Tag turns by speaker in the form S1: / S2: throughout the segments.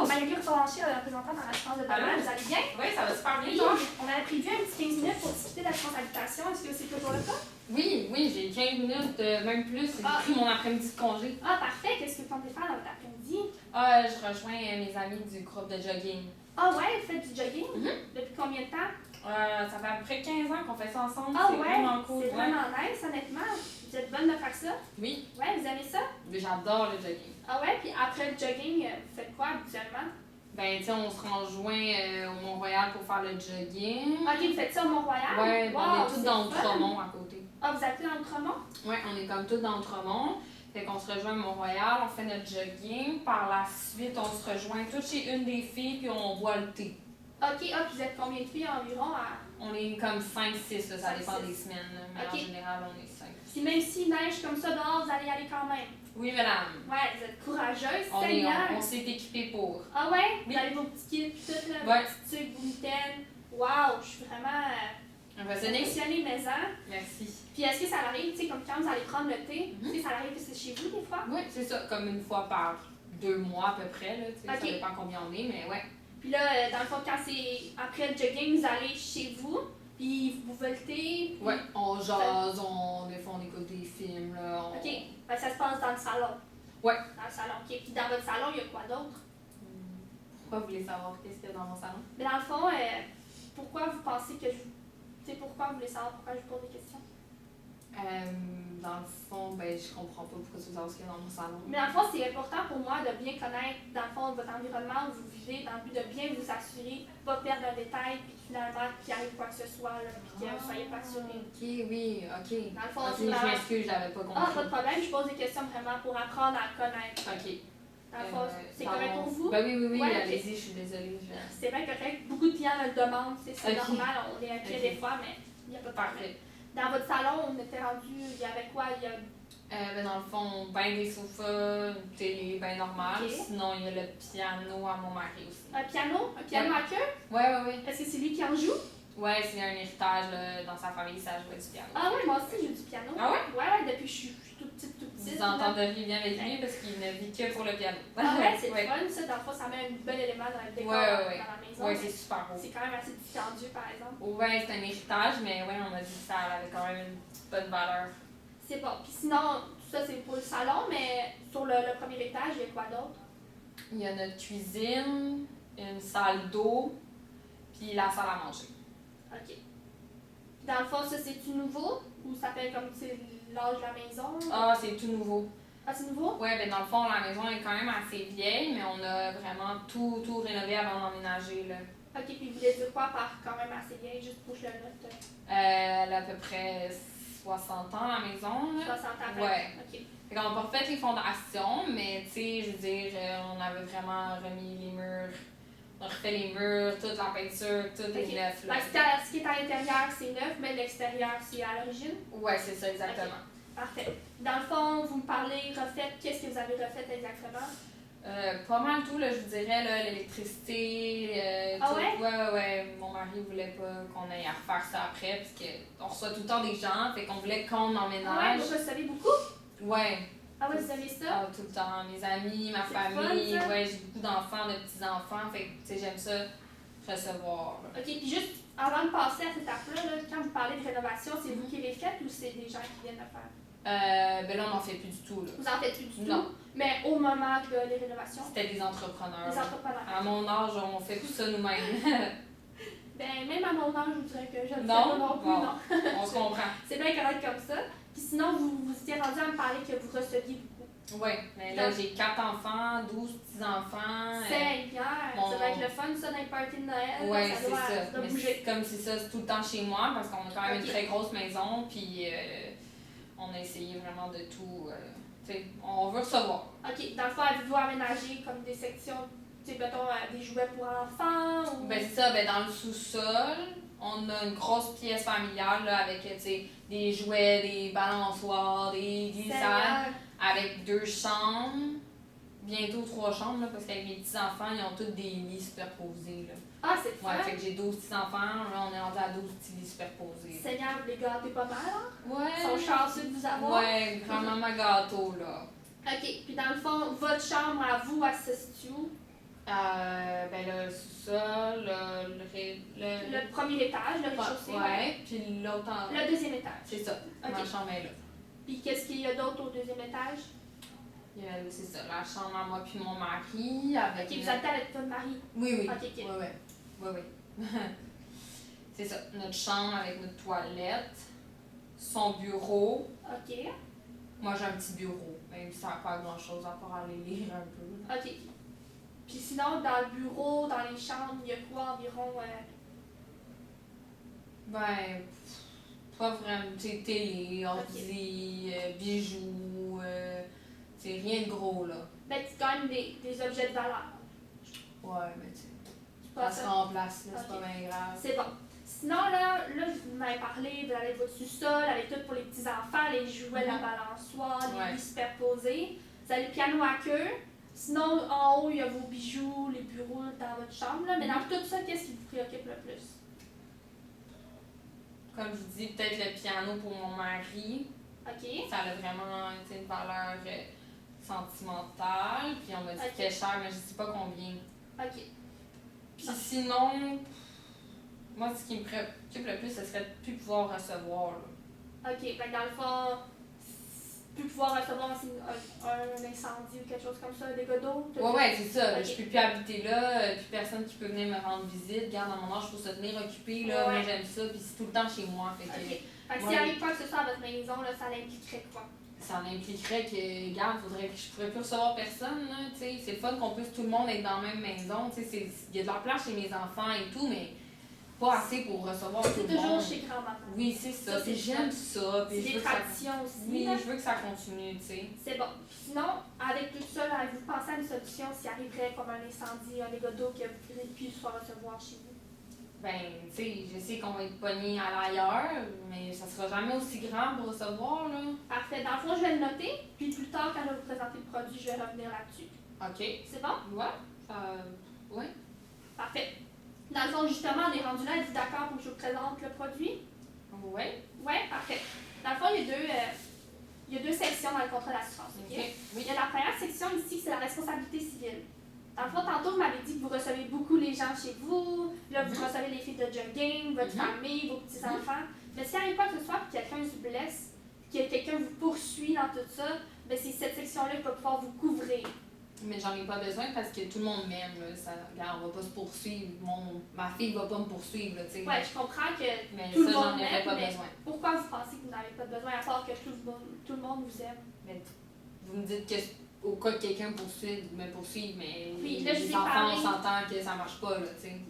S1: Magali Repalancher, représentante dans l'assurance de dommage. Vous allez bien?
S2: Oui, ça va super bien,
S1: Oui,
S2: toi?
S1: on avait prévu un petit 15 minutes pour discuter d'assurance habitation. Est-ce que c'est toujours le cas?
S2: Oui, j'ai 15 minutes, même plus. J'ai pris mon après-midi de congé.
S1: Ah, parfait. Qu'est-ce que vous comptez faire dans votre après-midi?
S2: Je rejoins mes amis du groupe de jogging.
S1: Ah ouais, vous faites du jogging? Depuis combien de temps?
S2: Ça fait à peu près 15 ans qu'on fait ça ensemble.
S1: Ah
S2: C'est
S1: ouais,
S2: vraiment cool.
S1: c'est vraiment nice, honnêtement. Vous êtes bonne de faire ça?
S2: Oui,
S1: Ouais, vous aimez ça?
S2: j'adore le jogging.
S1: Ah ouais, puis après le jogging, vous faites quoi habituellement?
S2: Ben, tu sais, on se rejoint au Mont-Royal pour faire le jogging.
S1: Ok, vous faites ça au Mont-Royal?
S2: Ouais,
S1: Wow,
S2: on est tous
S1: c'est
S2: dans
S1: le fun.
S2: Outremont à côté.
S1: Ah, vous habitez dans Outremont?
S2: Ouais, on est comme tous dans Outremont. Fait qu'on se rejoint à Mont-Royal, on fait notre jogging. Par la suite, on se rejoint toutes chez une des filles puis on boit le thé.
S1: Ok, ah, puis vous êtes combien de filles environ à...
S2: On est comme 5-6, ça dépend
S1: 5-6.
S2: des semaines. Mais
S1: Ok.
S2: en général, on est 5.
S1: Puis même s'il neige comme ça dehors, vous allez y aller quand même.
S2: Oui, madame.
S1: Ouais, vous êtes courageuse,
S2: On
S1: Seigneur.
S2: s'est équipés pour.
S1: Ah ouais? Vous
S2: Oui.
S1: avez vos petits kits, tout là,
S2: Ouais.
S1: vos petits trucs, vos mitaines. Wow, je suis vraiment
S2: Impressionnée?
S1: impressionnée, maison.
S2: Merci.
S1: Puis est-ce que ça arrive, tu sais, comme quand vous allez prendre le thé,
S2: Mhm.
S1: tu sais, ça arrive que c'est chez vous des fois?
S2: Oui, c'est ça, comme une fois par 2 mois à peu près, là, tu sais,
S1: Ok.
S2: ça dépend combien on est, mais ouais.
S1: Puis là, dans le fond, quand c'est après le jogging, vous allez chez vous, puis vous buvez le thé. Puis...
S2: Ouais, on jase, des fois on écoute des films, là.
S1: Ok, ben, ça se passe dans le salon.
S2: Ouais.
S1: Dans le salon, ok. Puis dans votre salon, il y a quoi d'autre?
S2: Pourquoi vous voulez savoir qu'est-ce qu'il y a dans mon salon?
S1: Mais dans le fond, pourquoi vous pensez que je... Tu sais, pourquoi vous voulez savoir pourquoi je vous pose des questions?
S2: Dans le fond, ben, je comprends pas pourquoi tu veux savoir ce qu'il y a dans mon salon.
S1: Mais dans le fond, c'est important pour moi de bien connaître, dans le fond, votre environnement où vous vivez, dans le but de bien vous assurer, pas perdre un détail, puis finalement, qu'il arrive quoi que ce soit, là, puis que vous soyez pas assuré.
S2: Ok, oui, ok.
S1: Dans le fond,
S2: Ok,
S1: c'est
S2: je
S1: vraiment...
S2: m'excuse, j'avais pas
S1: Ah,
S2: compris.
S1: pas de problème, je pose des questions vraiment pour apprendre à connaître.
S2: Ok.
S1: Dans le fond, c'est
S2: dans
S1: correct
S2: mon-
S1: pour vous?
S2: Ben oui,
S1: Ouais, ok.
S2: allez-y, je suis désolée.
S1: C'est bien correct. Beaucoup de clients me le demandent, c'est
S2: Ok.
S1: normal, on est inquiet
S2: Ok.
S1: des fois, mais il n'y a pas de problème.
S2: Parfait.
S1: Dans votre salon, on était rendu, il y avait quoi? Il y a...
S2: Ben dans le fond, ben des sofas, une télé, ben normal.
S1: Ok.
S2: Sinon, il y a le piano à mon mari aussi.
S1: Un piano à queue?
S2: Ouais.
S1: Est-ce que c'est lui qui en joue?
S2: Ouais, c'est un héritage là, dans sa famille, ça jouait du piano.
S1: Ah oui, moi aussi j'ai du piano.
S2: Ah ouais?
S1: Ouais, depuis que je suis toute petite.
S2: Vous entendriez bien avec lui parce qu'il ne vit que pour le piano.
S1: Ah ouais, c'est
S2: Ouais.
S1: fun ça. Dans le fond, ça met un bel élément dans le décor
S2: Ouais.
S1: dans la maison.
S2: Ouais,
S1: mais
S2: c'est super beau.
S1: c'est quand même assez dispendieux, par exemple.
S2: Ouais, c'est un héritage, mais ouais, on m'a dit que ça avait quand même une petite bonne valeur.
S1: C'est bon. Puis sinon, tout ça c'est pour le salon, mais sur le premier étage, il y a quoi d'autre?
S2: Il y a notre cuisine, une salle d'eau, puis la salle à manger.
S1: Ok. Puis dans le fond, ça c'est-tu nouveau? Ou ça fait comme c'est l'âge de la maison?
S2: Ah, c'est tout nouveau.
S1: Ah, c'est nouveau?
S2: Ouais, ben dans le fond, la maison est quand même assez vieille, mais on a vraiment tout rénové avant d'emménager, là.
S1: Ok, puis vous voulez dire quoi par quand même assez vieille, juste pour que je le note?
S2: Elle a à peu près 60 ans, la maison, là.
S1: 60 ans.
S2: Ouais.
S1: Ok.
S2: Fait qu'on n'a pas fait les fondations, mais tu sais, je veux dire, on avait vraiment remis les murs, on a refait les murs, toute la peinture, tout est
S1: Ok.
S2: neuf, là.
S1: Ce qui est à l'intérieur, c'est neuf, mais l'extérieur, c'est à l'origine?
S2: Ouais, c'est ça, exactement.
S1: Parfait. Dans le fond, vous me parlez refait, qu'est-ce que vous avez refait exactement?
S2: Pas mal tout, là, je vous dirais, là, l'électricité,
S1: Ah
S2: tout.
S1: ouais?
S2: Ouais. Mon mari voulait pas qu'on aille à refaire ça après, parce qu'on reçoit tout le temps des gens, fait qu'on voulait qu'on
S1: Ah ouais,
S2: emménage.
S1: vous recevez beaucoup?
S2: Ouais.
S1: Ah ouais, vous avez ça?
S2: Ah, tout le temps. Mes amis, ma
S1: C'est
S2: famille,
S1: fun, ça.
S2: ouais, j'ai beaucoup d'enfants, de petits-enfants, fait que, tu sais, j'aime ça recevoir.
S1: Ok, puis juste avant de passer à cette étape-là, là, quand vous parlez de rénovation, c'est vous qui les faites ou c'est des gens qui viennent le faire?
S2: Ben là, on n'en fait plus du tout, là.
S1: Vous en faites plus du tout?
S2: Non.
S1: Mais au moment de les rénovations?
S2: C'était des entrepreneurs.
S1: Les entrepreneurs.
S2: À mon âge, on fait tout ça nous-mêmes.
S1: Ben, même à mon âge, je vous dirais que je ne le fais
S2: Non?
S1: pas non plus,
S2: Bon.
S1: non.
S2: On se comprend.
S1: C'est bien correct comme ça. Puis sinon, vous étiez rendu à me parler que vous receviez beaucoup.
S2: Ouais, mais là, j'ai 4 enfants, 12 petits-enfants.
S1: Seigneur!
S2: mon-
S1: Ça va être le fun, ça, dans les parties de Noël.
S2: Ouais,
S1: là,
S2: c'est
S1: doit,
S2: ça.
S1: doit
S2: Mais
S1: bouger.
S2: c'est comme si ça, c'est tout le temps chez moi, parce qu'on a quand même
S1: Ok.
S2: une très grosse maison, puis on a essayé vraiment de tout. Tu sais, on veut recevoir.
S1: Ok, dans le fond, avez-vous aménagé comme des sections, tu sais, mettons, des jouets pour enfants ou...
S2: Ben c'est ça, ben dans le sous-sol, on a une grosse pièce familiale là, avec tu sais, des jouets, des balançoires, des
S1: Seigneur.
S2: salles, avec 2 chambres, bientôt 3 chambres, là, parce qu'avec mes petits-enfants, ils ont tous des lits superposés. Là.
S1: Ah, c'est le fun!
S2: Ouais, fait que j'ai 12 petits-enfants, là on est rendu à 12 petits lits superposés.
S1: Seigneur, vous les gâtez pas mal, hein?
S2: Ouais.
S1: Ils sont chanceux de vous avoir.
S2: Ouais, grand-maman gâteau, là.
S1: Ok, puis dans le fond, votre chambre à vous, elle se situe où?
S2: Ben le sous-sol,
S1: Le premier étage, le rez-de-chaussée.
S2: Ouais, puis l'autre en...
S1: Le deuxième étage.
S2: C'est ça, ma chambre est là.
S1: Puis qu'est-ce qu'il y a d'autre au deuxième étage?
S2: C'est ça, la chambre à moi puis mon mari avec...
S1: Ok, vous habitez avec votre mari?
S2: Oui.
S1: Ok.
S2: Oui. C'est ça, notre chambre avec notre toilette, son bureau.
S1: Ok.
S2: Moi j'ai un petit bureau, même si ça n'a pas grand-chose à part aller lire un peu.
S1: Ok. Puis sinon, dans le bureau, dans les chambres, il y a quoi environ?
S2: Ben, pas vraiment, tu sais, télé, ordi, bijoux, c'est rien de gros là.
S1: Ben, c'est quand même des objets de valeur.
S2: Ouais, mais tu sais, ça se remplace, là, c'est pas bien grave.
S1: C'est bon. Sinon, là, vous m'avez parlé de avec votre sous-sol, avec tout pour les petits-enfants, les jouets, la balançoire, les lits superposés. Vous avez le piano à queue. Sinon, en haut, il y a vos bijoux, les bureaux dans votre chambre. Là. Mais dans tout ça, qu'est-ce qui vous préoccupe le plus?
S2: Comme je vous dis, peut-être le piano pour mon mari.
S1: OK.
S2: Ça a vraiment une valeur sentimentale. Puis on m'a dit que c'était cher, mais je sais pas combien.
S1: OK.
S2: Puis sinon, moi, ce qui me préoccupe le plus, ce serait de plus pouvoir recevoir. Là.
S1: OK. Fait que dans le fond, plus pouvoir recevoir un incendie ou quelque chose comme ça, des dégâts d'eau?
S2: Ouais, c'est ça. Okay. Je peux plus habiter là, plus personne qui peut venir me rendre visite. Regarde, dans mon âge, il faut se tenir occupé. Là. Moi, j'aime ça, puis c'est tout le temps chez moi. Fait que,
S1: fait que s'il y avait quoi que ce soit à votre maison, là, ça l'impliquerait quoi? Ça
S2: impliquerait que, regarde, faudrait que je pourrais plus recevoir personne. C'est le fun qu'on puisse tout le monde être dans la même maison. Il y a de la place chez mes enfants et tout, mais pas assez pour recevoir tout le monde.
S1: C'est toujours chez grand-maman.
S2: Oui, c'est ça. Puis j'aime ça.
S1: C'est des traditions aussi.
S2: Oui, je veux que ça continue, tu sais.
S1: C'est bon. Sinon, avec tout ça, vous pensez à une solution s'il arriverait comme un incendie, un dégât d'eau que vous ne pourriez plus soit recevoir chez vous?
S2: Ben, tu sais, je sais qu'on va être pogné à l'ailleurs, mais ça sera jamais aussi grand pour recevoir, là.
S1: Parfait. Dans le fond, je vais le noter, puis plus tard, quand je vais vous présenter le produit, je vais revenir là-dessus.
S2: OK.
S1: C'est bon?
S2: Ouais. Oui.
S1: Parfait. Dans le fond, justement, on est rendu là, êtes-vous d'accord pour que je vous présente le produit?
S2: Oui.
S1: Oui, parfait. Dans le fond, il y a deux sections dans le contrat d'assurance. Okay? Oui. Il y a la première section ici, c'est la responsabilité civile. Dans le fond, tantôt, vous m'avez dit que vous recevez beaucoup les gens chez vous, là, vous recevez les filles de jogging, votre famille, vos petits-enfants. Mais s'il arrive quoi que ce soit, que quelqu'un se blesse, que quelqu'un vous poursuit dans tout ça, ben c'est cette section-là qui va pouvoir vous couvrir.
S2: Mais j'en ai pas besoin parce que tout le monde m'aime. Regarde, on va pas se poursuivre. Ma fille va pas me poursuivre.
S1: Oui, je comprends que
S2: mais
S1: tout
S2: ça,
S1: le monde
S2: m'aime,
S1: pas
S2: besoin.
S1: Pourquoi vous pensez que vous n'avez pas besoin, à part que tout le monde vous aime?
S2: Mais vous me dites que au cas que quelqu'un me poursuive, mais
S1: oui, là,
S2: les enfants, on s'entend que ça marche pas.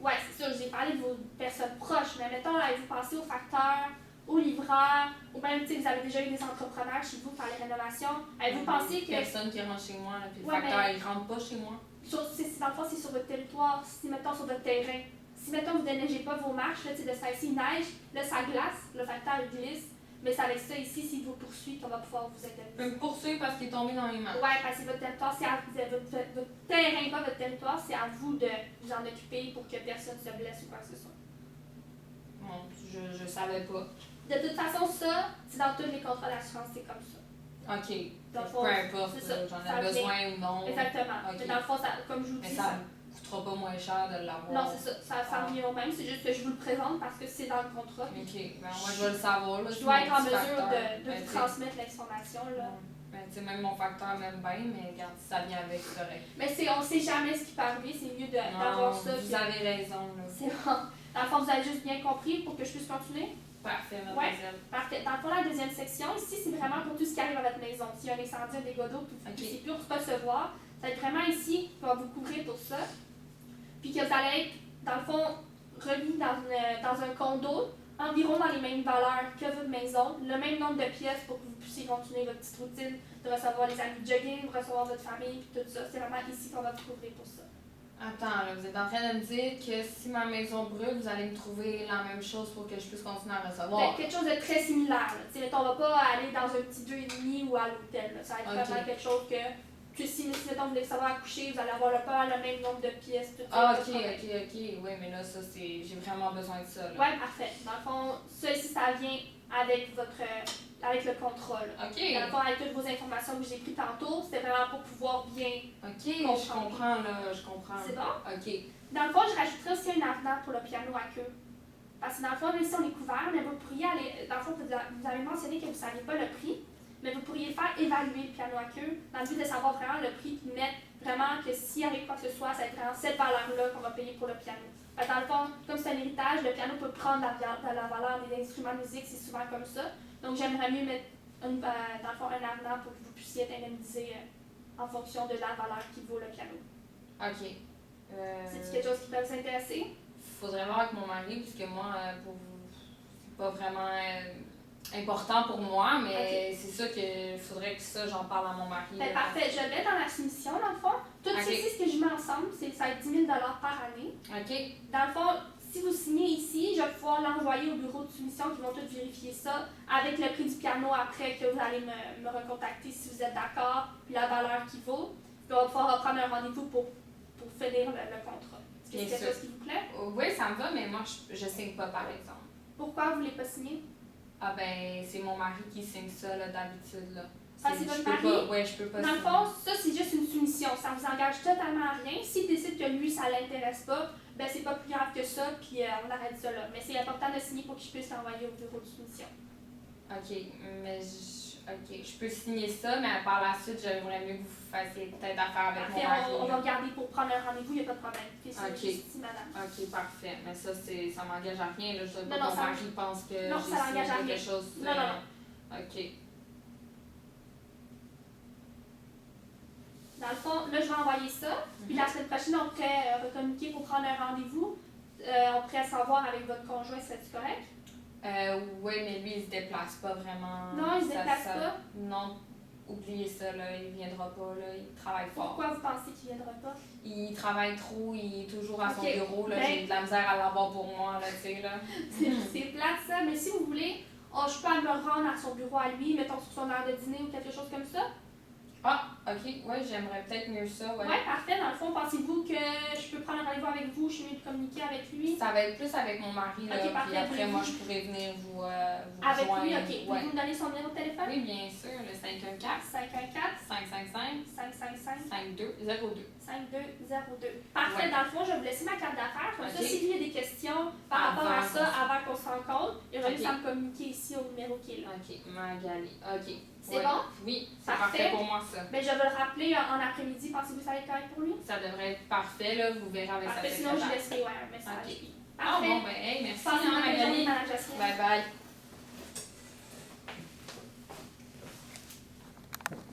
S1: Oui, c'est sûr, j'ai parlé de vos personnes proches, mais mettons, là, vous pensez aux facteurs, aux livreurs, ou même, vous avez déjà eu des entrepreneurs chez vous pour faire les rénovations. Vous pensez que...
S2: Personne qui rentre chez moi, là, puis le facteur, il rentre pas chez moi.
S1: Dans le fond, c'est sur votre territoire, si, mettons, sur votre terrain. Si, mettons, vous ne déneigez pas vos marches, là, de ça ici, il neige, là, ça glace, le facteur, il glisse. Mais c'est avec ça ici, s'il vous poursuit, qu'on va pouvoir vous aider.
S2: Il me poursuit parce qu'il est tombé dans les mains.
S1: Oui, parce que votre territoire, c'est à votre terrain, pas votre territoire, c'est à vous de vous en occuper pour que personne se blesse ou quoi que ce soit.
S2: Bon, je savais pas.
S1: De toute façon, ça, c'est dans tous les contrats d'assurance, c'est comme ça.
S2: OK.
S1: Donc,
S2: peu importe, j'en ai besoin ou non.
S1: Exactement.
S2: Okay.
S1: Mais dans le fond, ça, comme je vous dis...
S2: Mais ça ne coûtera pas moins cher de l'avoir.
S1: Non, c'est ça. Ça revient au même. C'est juste que je vous le présente parce que c'est dans le contrat.
S2: OK. Ben, moi, je vais le savoir. Là,
S1: je dois être en mesure de vous transmettre l'information.
S2: Ben, même mon facteur m'aime bien, mais regarde, si ça vient avec, c'est correct.
S1: Mais on ne sait jamais ce qui peut arriver. C'est mieux d'avoir ça.
S2: Vous avez raison.
S1: C'est bon. Dans le fond, vous avez juste bien compris pour que je puisse continuer?
S2: Parfait, mademoiselle.
S1: Parfait. Dans le fond, la deuxième section, ici, c'est vraiment pour tout ce qui arrive à votre maison. S'il y a un incendie, un dégât d'eau, puis vous ne plus recevoir, ça va être vraiment ici qui va vous couvrir pour ça. Puis que vous allez être, dans le fond, remis dans un condo, environ dans les mêmes valeurs que votre maison, le même nombre de pièces pour que vous puissiez continuer votre petite routine, de recevoir les amis de jogging, de recevoir votre famille, puis tout ça. C'est vraiment ici qu'on va vous couvrir pour ça.
S2: Attends, là, vous êtes en train de me dire que si ma maison brûle, vous allez me trouver la même chose pour que je puisse continuer à recevoir?
S1: Quelque chose de très similaire. On ne va pas aller dans un petit 2,5 ou à l'hôtel. Ça va être vraiment quelque chose que si mettons, vous voulez savoir accoucher, vous allez avoir le même nombre de pièces. Tout ça,
S2: OK. Oui, mais là, ça, j'ai vraiment besoin de ça.
S1: Oui, parfait. Dans le fond, ça ici, ça vient avec avec le contrat. Là.
S2: OK.
S1: Dans le fond, avec toutes vos informations que j'ai prises tantôt, c'était vraiment pour pouvoir bien
S2: OK, je comprends, là, je comprends.
S1: C'est bon?
S2: OK.
S1: Dans le fond, je rajouterais aussi un avenant pour le piano à queue. Parce que dans le fond, même si on est couvert, mais vous pourriez aller. Dans le fond, vous avez mentionné que vous ne saviez pas le prix, mais vous pourriez faire évaluer le piano à queue dans le but de savoir vraiment le prix puis mettre vraiment que s'il arrive quoi que ce soit, ça va être vraiment cette valeur-là qu'on va payer pour le piano. Dans le fond, comme c'est un héritage, le piano peut prendre la valeur des instruments de musique, c'est souvent comme ça. Donc j'aimerais mieux mettre dans le fond un avenant pour que vous puissiez être indemnisé en fonction de la valeur qui vaut le piano.
S2: OK.
S1: C'est quelque chose qui peut vous intéresser?
S2: Faudrait voir avec mon mari, puisque moi, c'est pas vraiment important pour moi, mais c'est ça que faudrait que ça, j'en parle à mon mari.
S1: Parfait, je le mets dans la soumission, dans le fond. Tout ceci, ce que je mets ensemble, ça va être 10 000 par année.
S2: OK.
S1: Dans le fond, si vous signez ici, je vais pouvoir l'envoyer au bureau de soumission qui vont tous vérifier ça avec le prix du piano après que vous allez me recontacter si vous êtes d'accord, puis la valeur qu'il vaut. Puis on va pouvoir reprendre un rendez-vous pour finir le contrat. Est-ce que c'est quelque chose qui vous plaît?
S2: Oui, ça me va, mais moi, je signe pas, par exemple.
S1: Pourquoi vous ne voulez pas signer?
S2: Ah ben, c'est mon mari qui signe ça, là, d'habitude, là.
S1: C'est votre mari?
S2: Oui, je peux pas
S1: Dans le fond, ça, c'est juste une soumission. Ça vous engage totalement à rien. S'il décide que lui, ça l'intéresse pas, ben c'est pas plus grave que ça, puis on arrête ça là. Mais c'est important de signer pour que je puisse l'envoyer au bureau de soumission.
S2: OK, mais je peux signer ça, mais par la suite, j'aimerais mieux que vous fassiez peut-être affaire avec mon mari.
S1: On va regarder pour prendre un rendez-vous, il n'y a pas de problème.
S2: OK.
S1: Ici, madame.
S2: OK, parfait. Mais ça m'engage à rien, là. Je veux
S1: Non,
S2: pas
S1: non,
S2: que mon mari pense que
S1: non,
S2: j'ai
S1: ça l'engage à
S2: signé
S1: rien.
S2: quelque chose.
S1: Non.
S2: OK.
S1: Dans le fond, là, je vais envoyer ça. Puis la semaine prochaine, on pourrait recommuniquer pour prendre un rendez-vous. On pourrait savoir avec votre conjoint, serait-tu correct?
S2: Oui, mais lui, il se déplace pas vraiment.
S1: Non, il se déplace pas?
S2: Non, oubliez ça, là, il viendra pas, là, il travaille fort.
S1: Pourquoi vous pensez qu'il viendra pas?
S2: Il travaille trop, il est toujours à son
S1: Ok,
S2: bureau, là,
S1: ben-
S2: j'ai de la misère à l'avoir pour moi, là, tu sais, là.
S1: C'est plate ça, mais si vous voulez, je peux me rendre à son bureau à lui, mettons sur son heure de dîner ou quelque chose comme ça.
S2: Ah, OK, ouais, j'aimerais peut-être mieux ça, ouais.
S1: Ouais, parfait. Dans le fond, pensez-vous que je peux prendre un rendez-vous avec vous, je suis mieux de communiquer avec lui?
S2: Ça va être plus avec mon mari, là,
S1: Ok, parfait.
S2: puis après, moi, je pourrais venir vous
S1: Avec
S2: rejoindre.
S1: lui, ok.
S2: Ouais.
S1: Pouvez-vous me donner son numéro de téléphone?
S2: Oui, bien sûr, le 514
S1: 514
S2: 555
S1: 555
S2: 5202.
S1: 5202. Parfait.
S2: Ouais.
S1: Dans le fond, je vais vous laisser ma carte d'affaires. Comme ça,
S2: Ok.
S1: s'il y a des questions par rapport à ça, avant qu'on se rencontre, il va juste
S2: Ok.
S1: à me communiquer ici au numéro qui est là.
S2: OK, Magali. OK.
S1: C'est bon?
S2: Oui, c'est
S1: Parfait.
S2: parfait pour moi, ça.
S1: Ben, je vais le rappeler en après-midi. Pensez-vous que ça va être correct pour lui?
S2: Ça devrait être parfait, là. Vous verrez avec
S1: Parfait.
S2: sa
S1: Sinon, je
S2: secrétaire.
S1: laisserai un message.
S2: Ok.
S1: Puis,
S2: Ah
S1: parfait.
S2: bon, ben, hey, merci,
S1: Passez une
S2: hein,
S1: bonne journée,
S2: Magali.
S1: Madame Jocelyne.
S2: Bye bye.